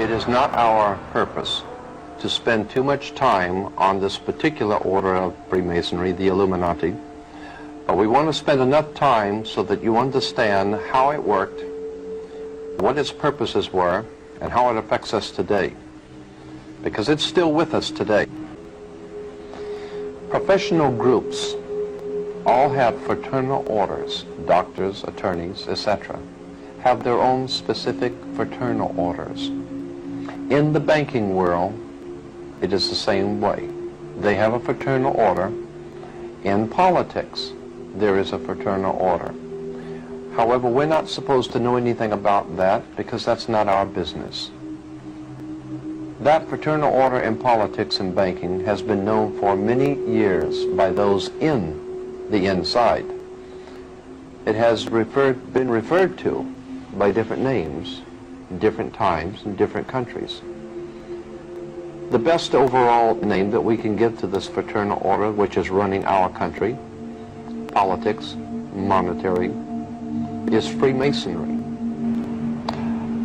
It is not our purpose to spend too much time on this particular order of Freemasonry, the Illuminati, but we want to spend enough time so that you understand how it worked, what its purposes were, and how it affects us today, because it's still with us today. Professional groups all have fraternal orders. Doctors, attorneys, etc. have their own specific fraternal orders. In the banking world, it is the same way. They have a fraternal order. In politics, there is a fraternal order. However, we're not supposed to know anything about that because that's not our business. That fraternal order in politics and banking has been known for many years by those in the inside. It has been referred to by different names, different times, in different countries. The best overall name that we can give to this fraternal order, which is running our country, politics, monetary, is Freemasonry.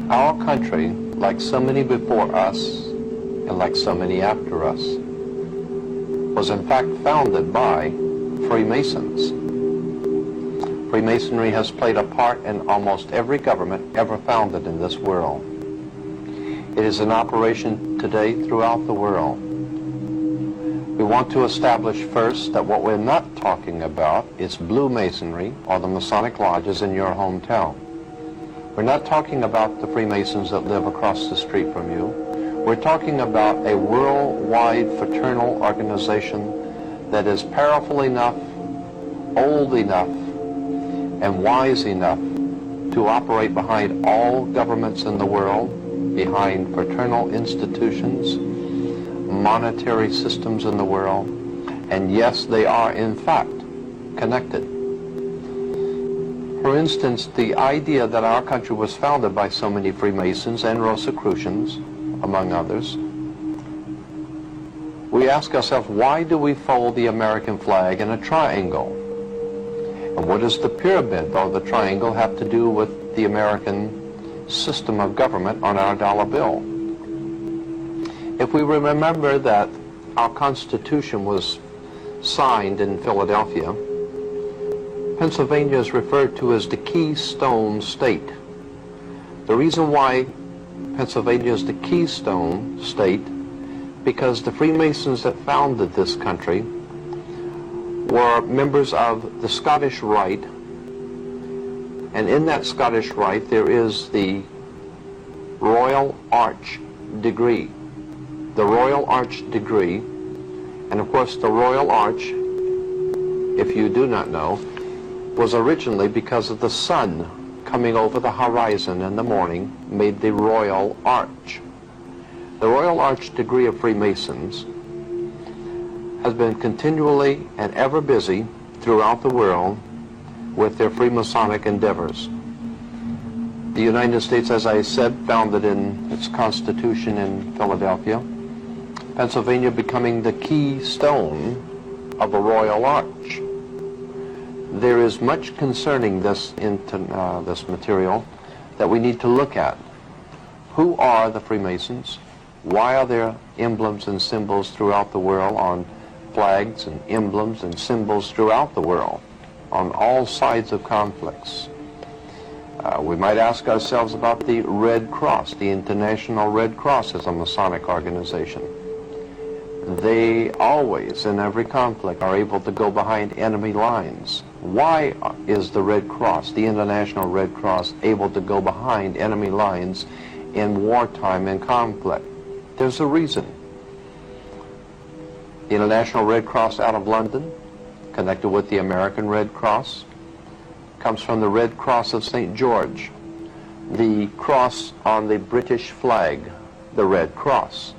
Our country, like so many before us, and like so many after us, was in fact founded by Freemasons. Freemasonry has played a part in almost every government ever founded in this world. It is in operation today throughout the world. We want to establish first that what we're not talking about is Blue Masonry or the Masonic lodges in your hometown. We're not talking about the Freemasons that live across the street from you. We're talking about a worldwide fraternal organization that is powerful enough, old enough, and wise enough to operate behind all governments in the world, behind fraternal institutions, monetary systems in the world, and yes, they are in fact connected. For instance, the idea that our country was founded by so many Freemasons and Rosicrucians, among others, we ask ourselves, why do we fold the American flag in a triangle? And what does the pyramid or the triangle have to do with the American system of government on our dollar bill? If we remember that our Constitution was signed in Philadelphia, Pennsylvania is referred to as the Keystone State. The reason why Pennsylvania is the Keystone State, because the Freemasons that founded this country were members of the Scottish Rite, and in that Scottish Rite there is the Royal Arch degree. The Royal Arch degree, and of course the Royal Arch, if you do not know, was originally because of the sun coming over the horizon in the morning made the Royal Arch. The Royal Arch degree of Freemasons has been continually and ever busy throughout the world with their Freemasonic endeavors. The United States, as I said, founded in its Constitution in Philadelphia, Pennsylvania becoming the keystone of the Royal Arch. There is much concerning this material that we need to look at. Who are the Freemasons? Why are there emblems and symbols throughout the world on flags and emblems and symbols throughout the world on all sides of conflicts? We might ask ourselves about the Red Cross. The International Red Cross is a Masonic organization. They always, in every conflict, are able to go behind enemy lines. Why is the Red Cross, the International Red Cross, able to go behind enemy lines in wartime and conflict? There's a reason. The International Red Cross out of London, connected with the American Red Cross, comes from the Red Cross of St. George, the cross on the British flag, the Red Cross.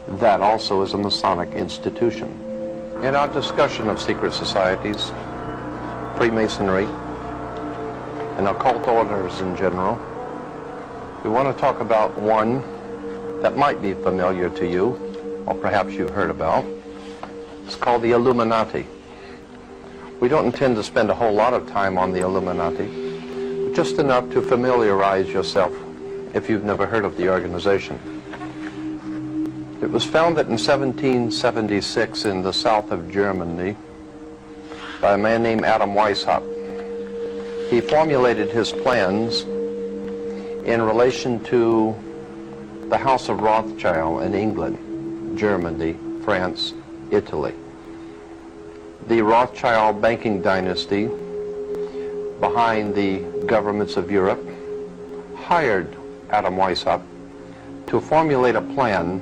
That also is a Masonic institution. In our discussion of secret societies, Freemasonry, and occult orders in general, we want to talk about one that might be familiar to you, or perhaps you've heard about. It's called the Illuminati. We don't intend to spend a whole lot of time on the Illuminati, but just enough to familiarize yourself if you've never heard of the organization. It was founded in 1776 in the south of Germany by a man named Adam Weishaupt. He formulated his plans in relation to the House of Rothschild in England, Germany, France, Italy. The Rothschild banking dynasty behind the governments of Europe hired Adam Weishaupt to formulate a plan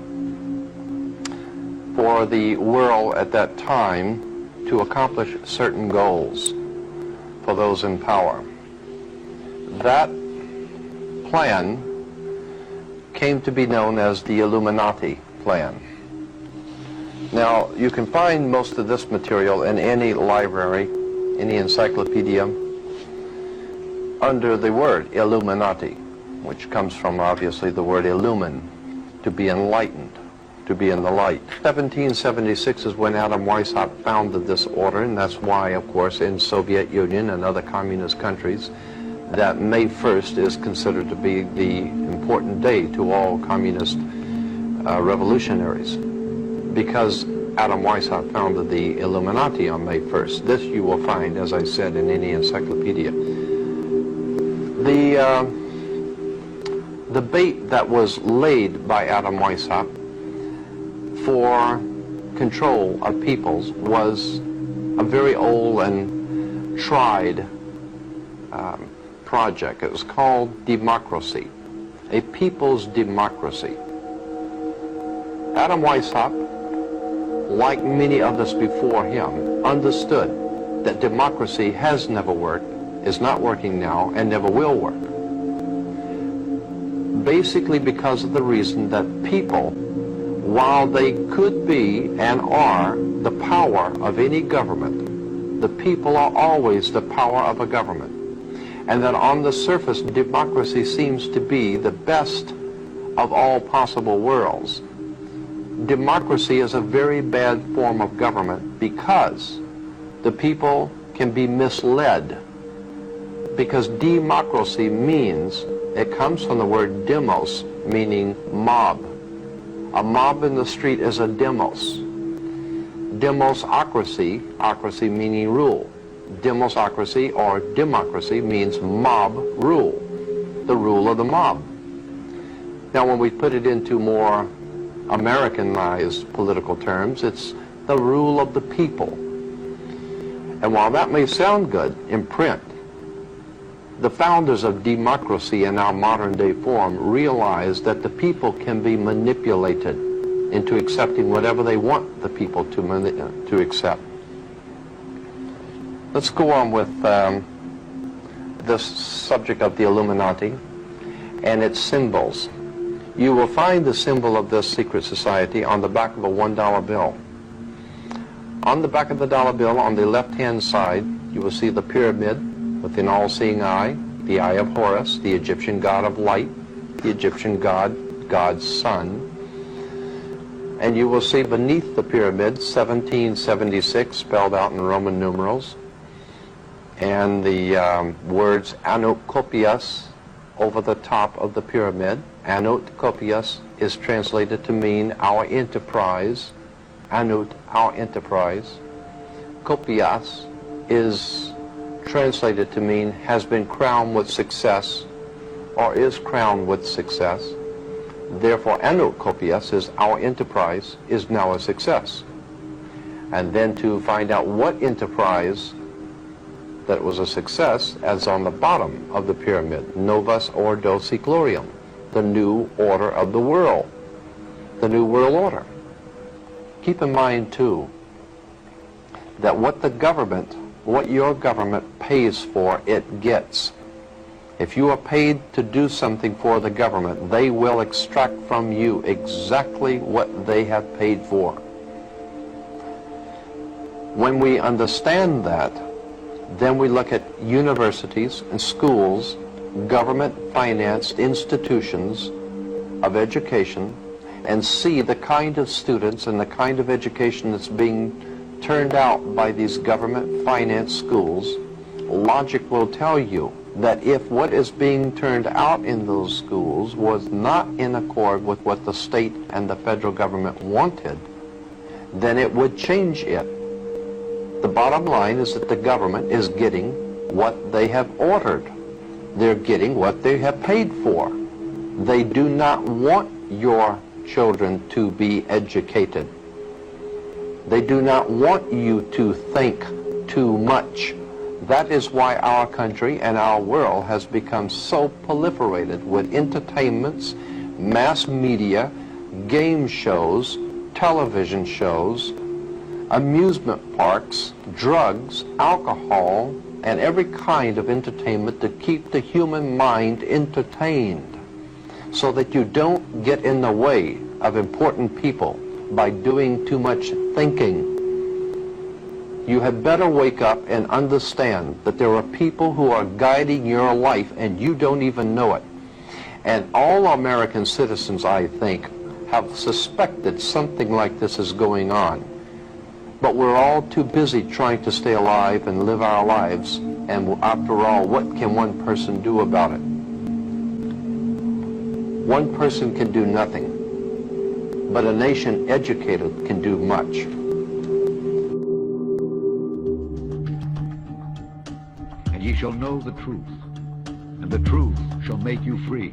for the world at that time to accomplish certain goals for those in power. That plan came to be known as the Illuminati plan. Now, you can find most of this material in any library, any encyclopedia, under the word Illuminati, which comes from obviously the word illumine, to be enlightened, to be in the light. 1776 is when Adam Weishaupt founded this order, and that's why, of course, in Soviet Union and other communist countries, that May 1st is considered to be the important day to all communist revolutionaries, because Adam Weishaupt founded the Illuminati on May 1st. This you will find, as I said, in any encyclopedia. The bait that was laid by Adam Weishaupt for control of peoples was a very old and tried project. It was called democracy, a people's democracy. Adam Weishaupt, like many others before him, understood that democracy has never worked, is not working now, and never will work. Basically because of the reason that people, while they could be and are the power of any government, the people are always the power of a government. And that on the surface, democracy seems to be the best of all possible worlds. Democracy is a very bad form of government because the people can be misled. Because democracy means, it comes from the word demos, meaning mob. A mob in the street is a demos. Demosocracy, ocracy meaning rule. Demosocracy or democracy means mob rule, the rule of the mob. Now when we put it into more Americanized political terms, it's the rule of the people. And while that may sound good in print, the founders of democracy in our modern day form realized that the people can be manipulated into accepting whatever they want the people to accept. Let's go on with this subject of the Illuminati and its symbols. You will find the symbol of this secret society on the back of a $1 bill. On the back of the dollar bill, on the left-hand side, you will see the pyramid with an all-seeing eye, the eye of Horus, the Egyptian god of light, the Egyptian god, God's son. And you will see beneath the pyramid 1776 spelled out in Roman numerals, and the words Anokopias over the top of the pyramid. Anokopias is translated to mean our enterprise. Anut, our enterprise. Kopias is translated to mean has been crowned with success or is crowned with success. Therefore, Anokopias is our enterprise is now a success. And then to find out what enterprise that was a success, as on the bottom of the pyramid, Novus Ordo Seclorium, the new order of the world, the new world order. Keep in mind, too, that what your government pays for, it gets. If you are paid to do something for the government, they will extract from you exactly what they have paid for. When we understand that, then we look at universities and schools, government-financed institutions of education, and see the kind of students and the kind of education that's being turned out by these government-financed schools. Logic will tell you that if what is being turned out in those schools was not in accord with what the state and the federal government wanted, then it would change it. The bottom line is that the government is getting what they have ordered. They're getting what they have paid for. They do not want your children to be educated. They do not want you to think too much. That is why our country and our world has become so proliferated with entertainments, mass media, game shows, television shows, amusement parks, drugs, alcohol, and every kind of entertainment to keep the human mind entertained, so that you don't get in the way of important people by doing too much thinking. You had better wake up and understand that there are people who are guiding your life and you don't even know it. And all American citizens, I think, have suspected something like this is going on. But we're all too busy trying to stay alive and live our lives. And after all, what can one person do about it? One person can do nothing, but a nation educated can do much. And ye shall know the truth, and the truth shall make you free.